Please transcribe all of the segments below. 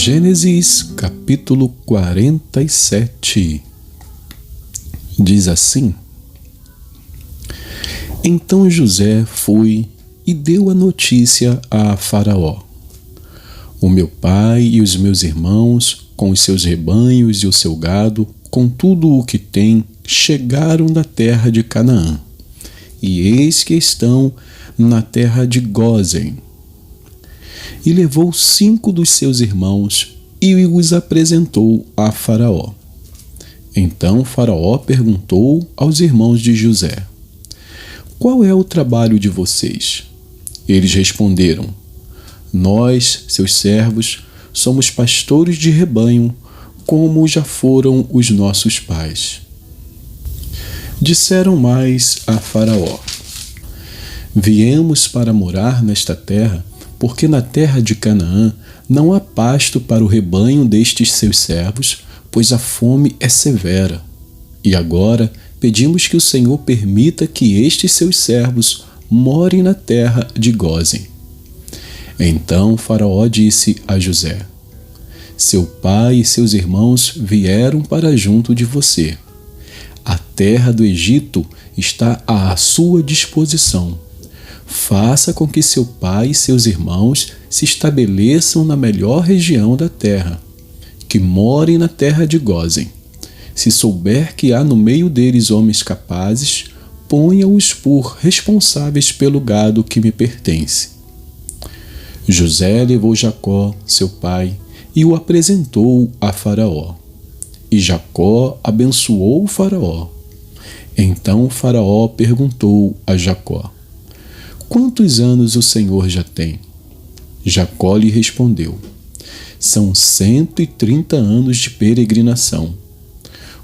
Gênesis capítulo 47 diz assim: Então José foi e deu a notícia a Faraó: O meu pai e os meus irmãos, com os seus rebanhos e o seu gado, com tudo o que tem, chegaram da terra de Canaã, e eis que estão na terra de Gósen. E levou 5 dos seus irmãos e os apresentou a Faraó. Então Faraó perguntou aos irmãos de José: Qual é o trabalho de vocês? Eles responderam: Nós, seus servos, somos pastores de rebanho, como já foram os nossos pais. Disseram mais a Faraó: Viemos para morar nesta terra, porque na terra de Canaã não há pasto para o rebanho destes seus servos, pois a fome é severa. E agora pedimos que o Senhor permita que estes seus servos morem na terra de Gósen. Então Faraó disse a José: Seu pai e seus irmãos vieram para junto de você. A terra do Egito está à sua disposição. Faça com que seu pai e seus irmãos se estabeleçam na melhor região da terra, que morem na terra de Gósen. Se souber que há no meio deles homens capazes, ponha-os por responsáveis pelo gado que me pertence. José levou Jacó, seu pai, e o apresentou a Faraó. E Jacó abençoou o Faraó. Então Faraó perguntou a Jacó: Quantos anos o Senhor já tem? Jacó lhe respondeu: São 130 anos de peregrinação.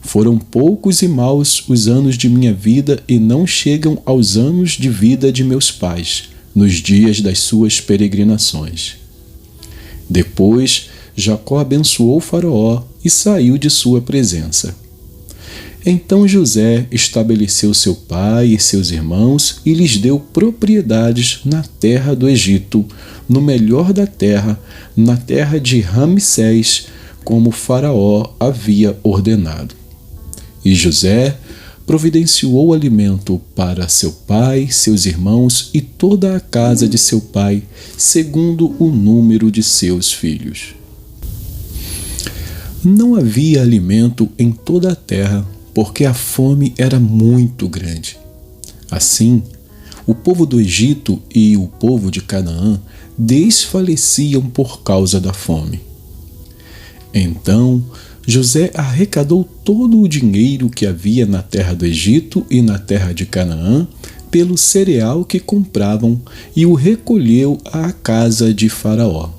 Foram poucos e maus os anos de minha vida e não chegam aos anos de vida de meus pais, nos dias das suas peregrinações. Depois, Jacó abençoou Faraó e saiu de sua presença. Então José estabeleceu seu pai e seus irmãos e lhes deu propriedades na terra do Egito, no melhor da terra, na terra de Ramsés, como Faraó havia ordenado. E José providenciou alimento para seu pai, seus irmãos e toda a casa de seu pai, segundo o número de seus filhos. Não havia alimento em toda a terra, porque a fome era muito grande. Assim, o povo do Egito e o povo de Canaã desfaleciam por causa da fome. Então José arrecadou todo o dinheiro que havia na terra do Egito e na terra de Canaã pelo cereal que compravam e o recolheu à casa de Faraó.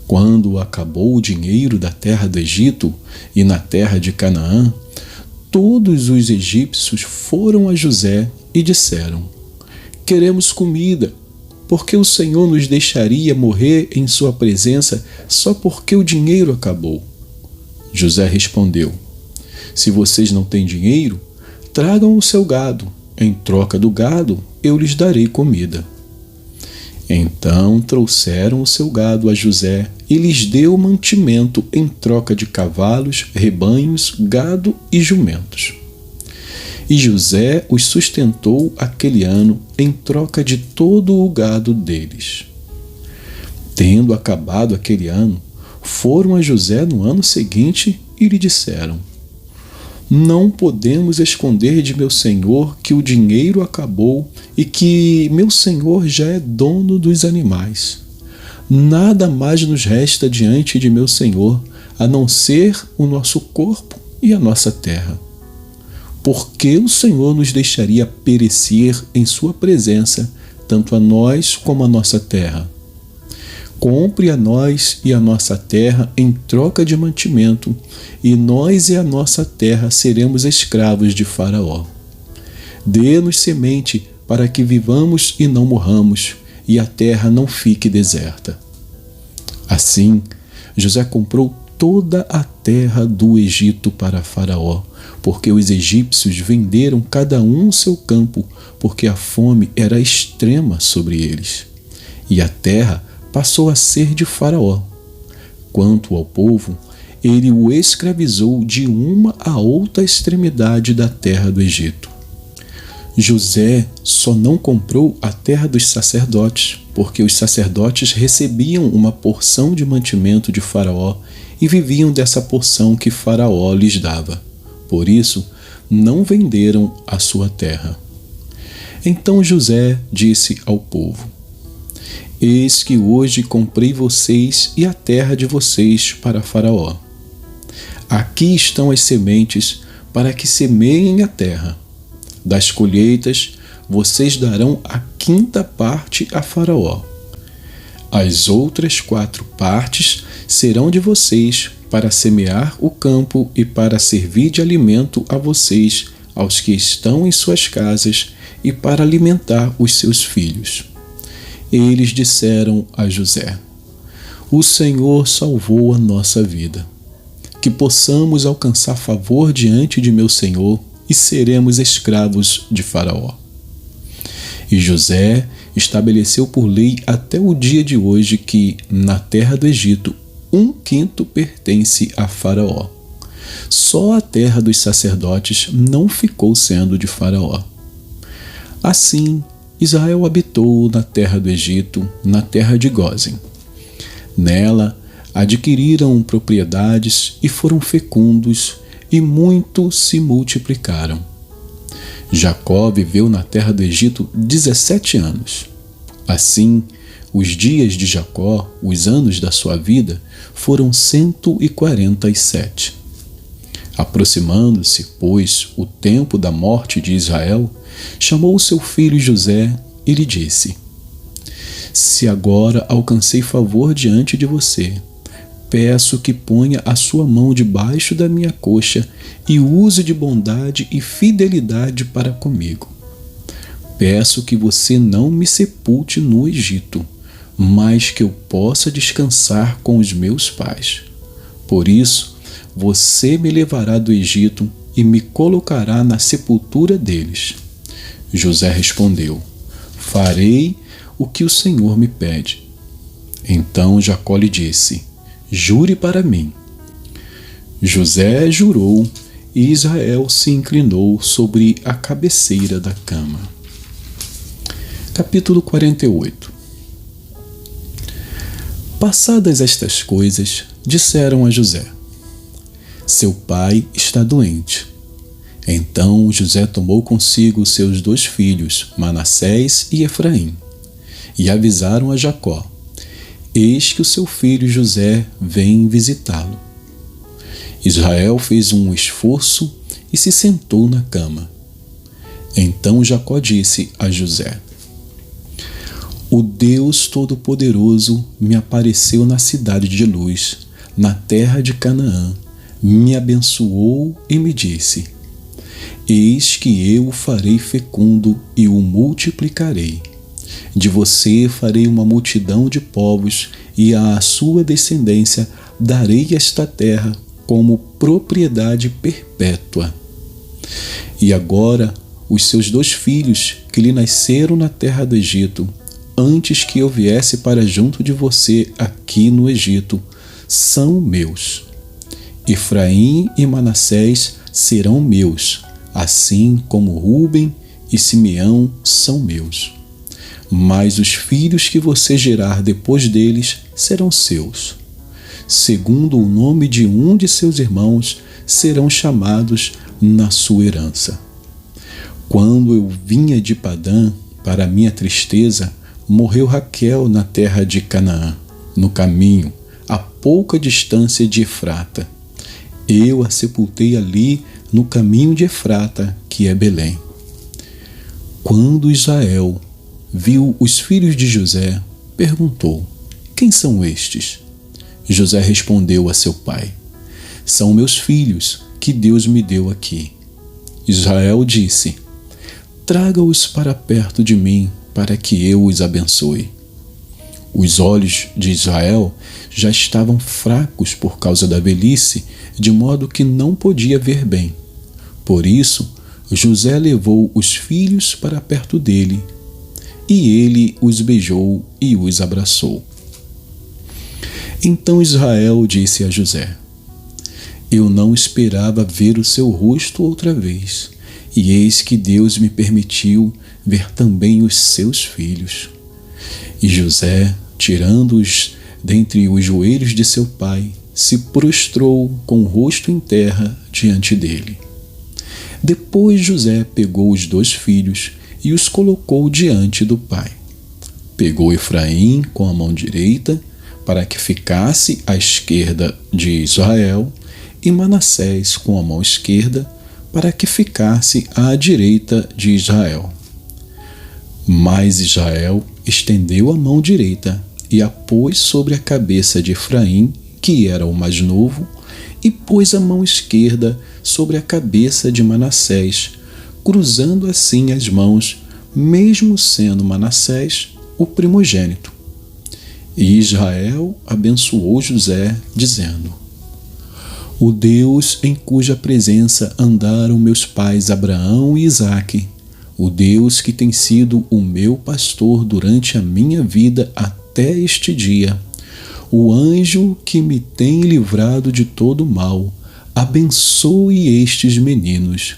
Quando acabou o dinheiro da terra do Egito e na terra de Canaã, todos os egípcios foram a José e disseram: Queremos comida, porque o Senhor nos deixaria morrer em sua presença só porque o dinheiro acabou. José respondeu: Se vocês não têm dinheiro, tragam o seu gado. Em troca do gado, eu lhes darei comida. Então trouxeram o seu gado a José e lhes deu mantimento em troca de cavalos, rebanhos, gado e jumentos. E José os sustentou aquele ano em troca de todo o gado deles. Tendo acabado aquele ano, foram a José no ano seguinte e lhe disseram: Não podemos esconder de meu senhor que o dinheiro acabou e que meu senhor já é dono dos animais. Nada mais nos resta diante de meu senhor, a não ser o nosso corpo e a nossa terra. Por que o Senhor nos deixaria perecer em sua presença, tanto a nós como a nossa terra? Compre a nós e a nossa terra em troca de mantimento, e nós e a nossa terra seremos escravos de Faraó. Dê-nos semente para que vivamos e não morramos, e a terra não fique deserta. Assim, José comprou toda a terra do Egito para Faraó, porque os egípcios venderam cada um o seu campo, porque a fome era extrema sobre eles. E a terra passou a ser de Faraó. Quanto ao povo, ele o escravizou de uma a outra extremidade da terra do Egito. José só não comprou a terra dos sacerdotes, porque os sacerdotes recebiam uma porção de mantimento de Faraó e viviam dessa porção que Faraó lhes dava. Por isso, não venderam a sua terra. Então José disse ao povo: Eis que hoje comprei vocês e a terra de vocês para Faraó. Aqui estão as sementes para que semeiem a terra. Das colheitas, vocês darão a 5ª parte a Faraó. As outras 4 partes serão de vocês para semear o campo e para servir de alimento a vocês, aos que estão em suas casas, e para alimentar os seus filhos. Eles disseram a José: O Senhor salvou a nossa vida. Que possamos alcançar favor diante de meu Senhor e seremos escravos de Faraó. E José estabeleceu por lei até o dia de hoje que, na terra do Egito, 1/5 pertence a Faraó. Só a terra dos sacerdotes não ficou sendo de Faraó. Assim, Israel habitou na terra do Egito, na terra de Gósen. Nela, adquiriram propriedades e foram fecundos, e muito se multiplicaram. Jacó viveu na terra do Egito 17 anos. Assim, os dias de Jacó, os anos da sua vida, foram 147. Aproximando-se, pois, o tempo da morte de Israel, chamou seu filho José e lhe disse: Se agora alcancei favor diante de você, peço que ponha a sua mão debaixo da minha coxa e use de bondade e fidelidade para comigo. Peço que você não me sepulte no Egito, mas que eu possa descansar com os meus pais. Por isso, você me levará do Egito e me colocará na sepultura deles. José respondeu: Farei o que o Senhor me pede. Então Jacó lhe disse: Jure para mim. José jurou e Israel se inclinou sobre a cabeceira da cama. Capítulo 48. Passadas estas coisas, disseram a José: Seu pai está doente. Então José tomou consigo seus 2 filhos, Manassés e Efraim, e avisaram a Jacó: Eis que o seu filho José vem visitá-lo. Israel fez um esforço e se sentou na cama. Então Jacó disse a José: O Deus Todo-Poderoso me apareceu na cidade de Luz, na terra de Canaã, me abençoou e me disse: Eis que eu o farei fecundo e o multiplicarei. De você farei uma multidão de povos, e à sua descendência darei esta terra como propriedade perpétua. E agora os seus 2 filhos, que lhe nasceram na terra do Egito, antes que eu viesse para junto de você aqui no Egito, são meus. Efraim e Manassés serão meus, assim como Ruben e Simeão são meus. Mas os filhos que você gerar depois deles serão seus. Segundo o nome de um de seus irmãos, serão chamados na sua herança. Quando eu vinha de Padã, para minha tristeza, morreu Raquel na terra de Canaã, no caminho, a pouca distância de Efrata. Eu a sepultei ali, no caminho de Efrata, que é Belém. Quando Israel viu os filhos de José, perguntou: Quem são estes? José respondeu a seu pai: São meus filhos, que Deus me deu aqui. Israel disse: Traga-os para perto de mim, para que eu os abençoe. Os olhos de Israel já estavam fracos por causa da velhice, de modo que não podia ver bem. Por isso, José levou os filhos para perto dele, e ele os beijou e os abraçou. Então Israel disse a José: Eu não esperava ver o seu rosto outra vez, e eis que Deus me permitiu ver também os seus filhos. E José, tirando-os dentre os joelhos de seu pai, se prostrou com o rosto em terra diante dele. Depois José pegou os 2 filhos e os colocou diante do pai. Pegou Efraim com a mão direita, para que ficasse à esquerda de Israel, e Manassés com a mão esquerda, para que ficasse à direita de Israel. Mas Israel estendeu a mão direita e a pôs sobre a cabeça de Efraim, que era o mais novo, e pôs a mão esquerda sobre a cabeça de Manassés, cruzando assim as mãos, mesmo sendo Manassés o primogênito. E Israel abençoou José, dizendo: O Deus em cuja presença andaram meus pais Abraão e Isaque, o Deus que tem sido o meu pastor durante a minha vida até este dia, o anjo que me tem livrado de todo mal, abençoe estes meninos,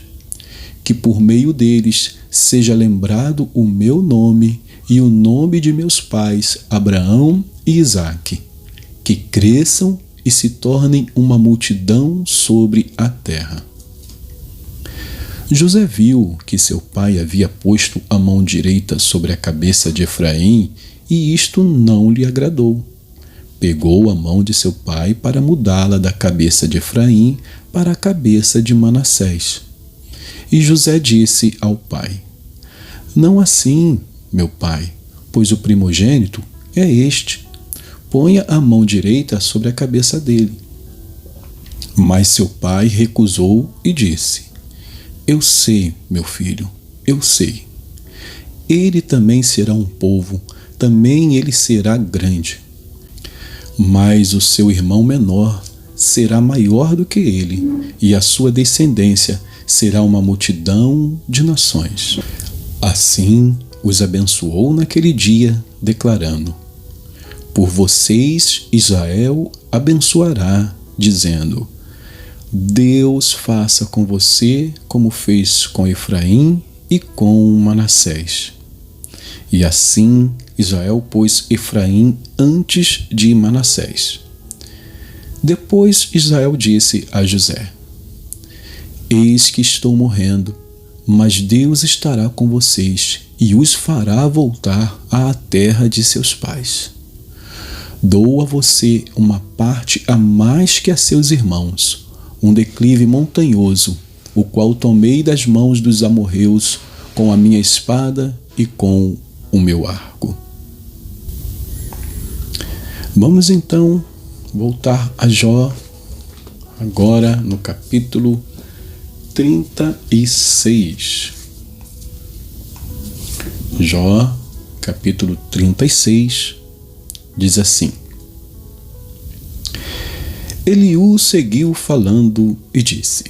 que por meio deles seja lembrado o meu nome e o nome de meus pais Abraão e Isaque, que cresçam e se tornem uma multidão sobre a terra. José viu que seu pai havia posto a mão direita sobre a cabeça de Efraim, e isto não lhe agradou. Pegou a mão de seu pai para mudá-la da cabeça de Efraim para a cabeça de Manassés. E José disse ao pai: Não assim, meu pai, pois o primogênito é este. Ponha a mão direita sobre a cabeça dele. Mas seu pai recusou e disse: Eu sei, meu filho, eu sei. Ele também será um povo, também ele será grande. Mas o seu irmão menor será maior do que ele, e a sua descendência será uma multidão de nações. Assim os abençoou naquele dia, declarando: Por vocês Israel abençoará, dizendo: Deus faça com você como fez com Efraim e com Manassés. E assim Israel pôs Efraim antes de Manassés. Depois Israel disse a José: Eis que estou morrendo, mas Deus estará com vocês e os fará voltar à terra de seus pais. Dou a você uma parte a mais que a seus irmãos, um declive montanhoso, o qual tomei das mãos dos amorreus com a minha espada e com o meu arco. Vamos então voltar a Jó, agora no capítulo 36. Jó, capítulo 36, diz assim: Eliú seguiu falando e disse: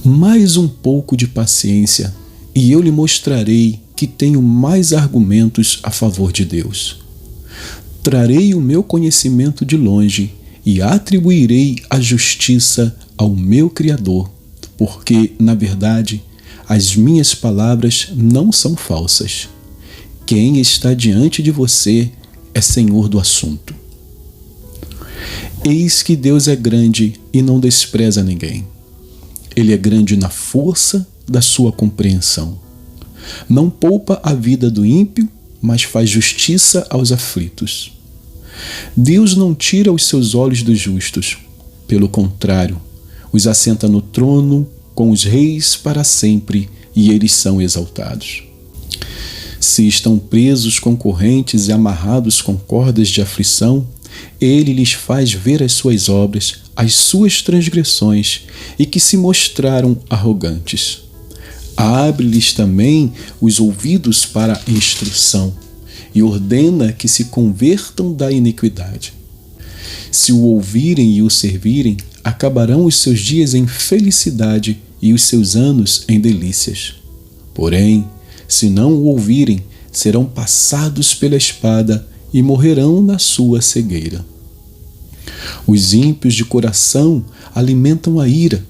Mais um pouco de paciência, e eu lhe mostrarei que tenho mais argumentos a favor de Deus. Trarei o meu conhecimento de longe e atribuirei a justiça ao meu Criador, porque, na verdade, as minhas palavras não são falsas. Quem está diante de você é senhor do assunto. Eis que Deus é grande e não despreza ninguém. Ele é grande na força da sua compreensão. Não poupa a vida do ímpio, mas faz justiça aos aflitos. Deus não tira os seus olhos dos justos. Pelo contrário, os assenta no trono com os reis para sempre, e eles são exaltados. Se estão presos com correntes e amarrados com cordas de aflição, ele lhes faz ver as suas obras, as suas transgressões, e que se mostraram arrogantes. Abre-lhes também os ouvidos para a instrução, e ordena que se convertam da iniquidade. Se o ouvirem e o servirem, acabarão os seus dias em felicidade e os seus anos em delícias. Porém, se não o ouvirem, serão passados pela espada e morrerão na sua cegueira. Os ímpios de coração alimentam a ira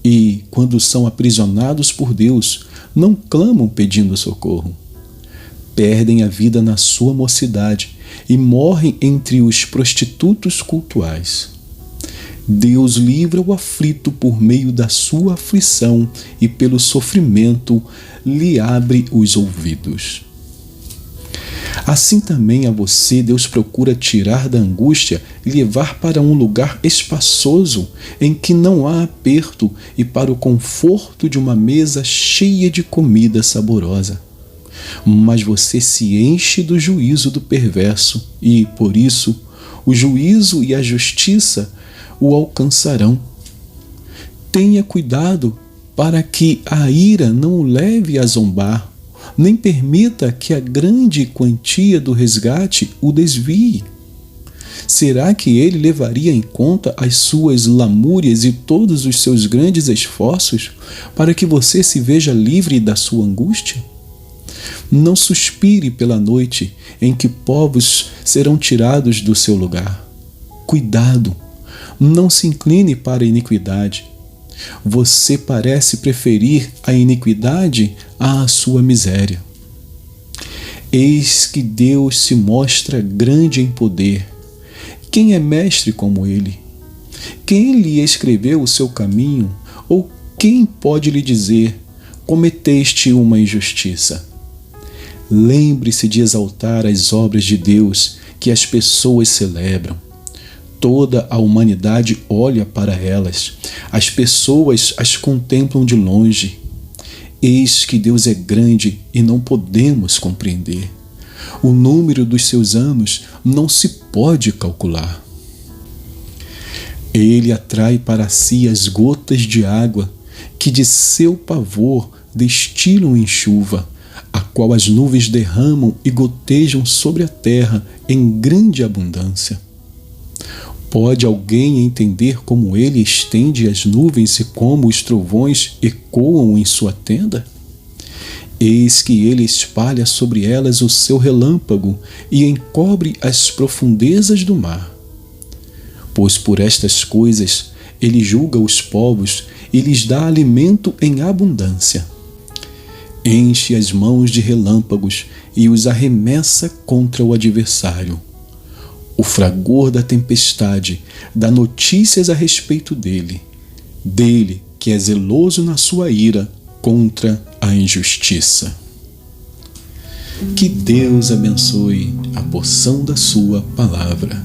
e, quando são aprisionados por Deus, não clamam pedindo socorro. Perdem a vida na sua mocidade e morrem entre os prostitutos cultuais. Deus livra o aflito por meio da sua aflição e pelo sofrimento lhe abre os ouvidos. Assim também a você Deus procura tirar da angústia e levar para um lugar espaçoso em que não há aperto e para o conforto de uma mesa cheia de comida saborosa. Mas você se enche do juízo do perverso e, por isso, o juízo e a justiça o alcançarão. Tenha cuidado para que a ira não o leve a zombar, nem permita que a grande quantia do resgate o desvie. Será que ele levaria em conta as suas lamúrias e todos os seus grandes esforços para que você se veja livre da sua angústia? Não suspire pela noite em que povos serão tirados do seu lugar. Cuidado! Não se incline para a iniquidade. Você parece preferir a iniquidade à sua miséria. Eis que Deus se mostra grande em poder. Quem é mestre como ele? Quem lhe escreveu o seu caminho? Ou quem pode lhe dizer: cometeste uma injustiça? Lembre-se de exaltar as obras de Deus que as pessoas celebram. Toda a humanidade olha para elas. As pessoas as contemplam de longe. Eis que Deus é grande e não podemos compreender. O número dos seus anos não se pode calcular. Ele atrai para si as gotas de água que de seu pavor destilam em chuva, a qual as nuvens derramam e gotejam sobre a terra em grande abundância. Pode alguém entender como ele estende as nuvens e como os trovões ecoam em sua tenda? Eis que ele espalha sobre elas o seu relâmpago e encobre as profundezas do mar. Pois por estas coisas ele julga os povos e lhes dá alimento em abundância. Enche as mãos de relâmpagos e os arremessa contra o adversário. O fragor da tempestade dá notícias a respeito dele que é zeloso na sua ira contra a injustiça. Que Deus abençoe a porção da sua palavra.